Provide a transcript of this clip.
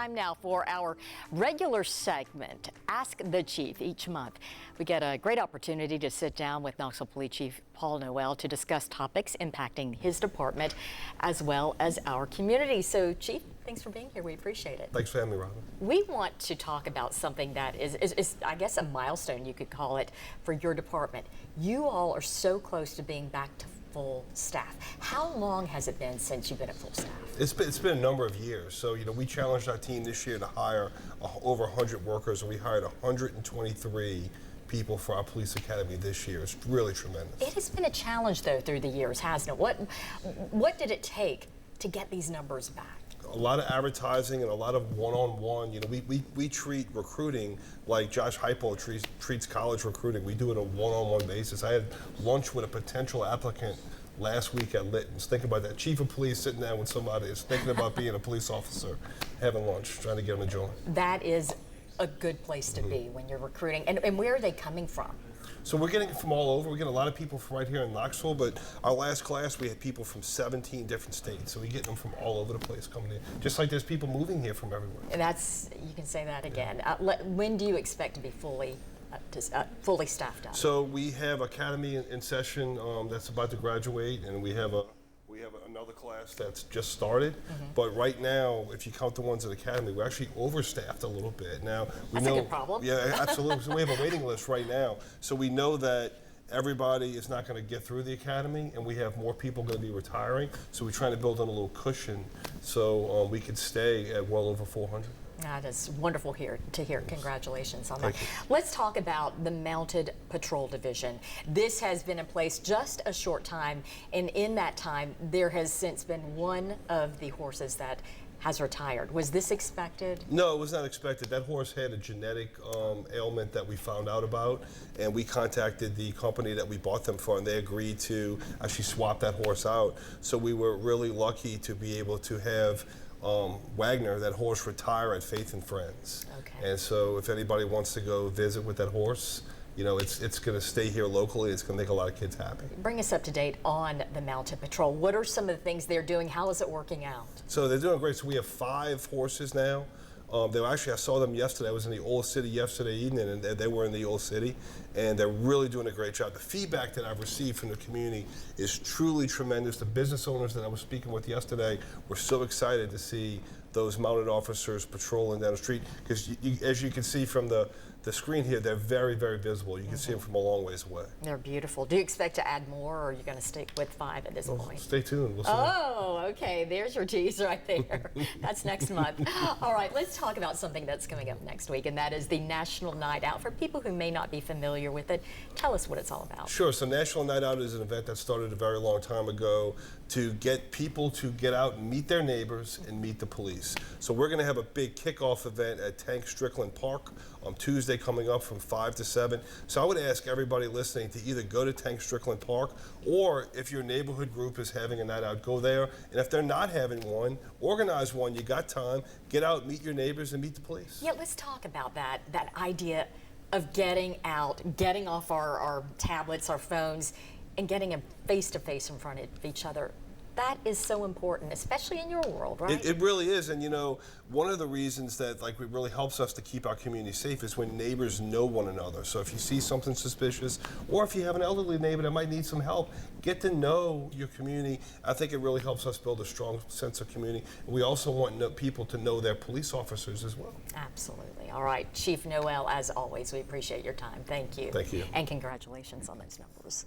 Time now for our regular segment, Ask the Chief. Each month, we get a great opportunity to sit down with Knoxville Police Chief Paul Noel to discuss topics impacting his department as well as our community. So, Chief, thanks for being here. We appreciate it. Thanks for having me, Robin. We want to talk about something that is, I guess, a milestone, you could call it, for your department. You all are so close to being back to full staff. How long has it been since you've been at full staff? It's been a number of years. So, we challenged our team this year to hire over 100 workers, and we hired 123 people for our police academy this year. It's really tremendous. It has been a challenge, though, through the years, hasn't it? What did it take to get these numbers back? A lot of advertising and a lot of one-on-one. We treat recruiting like Josh Heupel treats college recruiting. We do it on a one-on-one basis. I had lunch with a potential applicant last week at Litton's. Think about that. Chief of police sitting down with somebody that's thinking about being a police officer, having lunch, trying to get them to join. That is a good place to be when you're recruiting. And where are they coming from? So we're getting it from all over. We get a lot of people from right here in Knoxville, but our last class we had people from 17 different states. So we get them from all over the place coming in. Just like there's people moving here from everywhere. And you can say that again. When do you expect to be fully staffed up? So we have academy in session that's about to graduate, and we have another class that's just started. But right now, if you count the ones at academy, we're actually overstaffed a little bit. Now that's a good problem. Yeah, absolutely. So we have a waiting list right now. So we know that everybody is not going to get through the academy, and we have more people going to be retiring. So we're trying to build in a little cushion so we could stay at well over 400. That is wonderful to hear. Congratulations on that. Thank you. Let's talk about the Mounted Patrol Division. This has been in place just a short time, and in that time, there has since been one of the horses that has retired. Was this expected? No, it was not expected. That horse had a genetic ailment that we found out about, and we contacted the company that we bought them for, and they agreed to actually swap that horse out. So we were really lucky to be able to have Wagner, that horse, retire at Faith and Friends. Okay. And so if anybody wants to go visit with that horse, it's going to stay here locally. It's going to make a lot of kids happy. Bring us up to date on the Mounted Patrol. What are some of the things they're doing? How is it working out? So they're doing great. So we have 5 horses now. I saw them yesterday. I was in the Old City yesterday evening, and they were in the Old City, and they're really doing a great job. The feedback that I've received from the community is truly tremendous. The business owners that I was speaking with yesterday were so excited to see those mounted officers patrolling down the street, because as you can see from the screen here, they're very, very visible. You can see them from a long ways away. They're beautiful. Do you expect to add more, or are you going to stick with 5 at this point? Stay tuned. We'll see. Oh, okay. There's your tease right there. That's next month. All right, let's talk about something that's coming up next week, and that is the National Night Out. For people who may not be familiar with it, tell us what it's all about. Sure. So National Night Out is an event that started a very long time ago to get people to get out and meet their neighbors and meet the police. So we're going to have a big kickoff event at Tank Strickland Park on Tuesday coming up from 5 to 7. So I would ask everybody listening to either go to Tank Strickland Park, or if your neighborhood group is having a night out, go there. And if they're not having one, organize one. You got time. Get out, meet your neighbors, and meet the police. Yeah, let's talk about that idea of getting out, getting off our tablets, our phones, and getting a face-to-face in front of each other. That is so important, especially in your world, right? It really is. And one of the reasons that it really helps us to keep our community safe is when neighbors know one another. So if you see something suspicious, or if you have an elderly neighbor that might need some help, get to know your community. I think it really helps us build a strong sense of community. We also want people to know their police officers as well. Absolutely. All right, Chief Noel, as always, we appreciate your time. Thank you. Thank you. And congratulations on those numbers.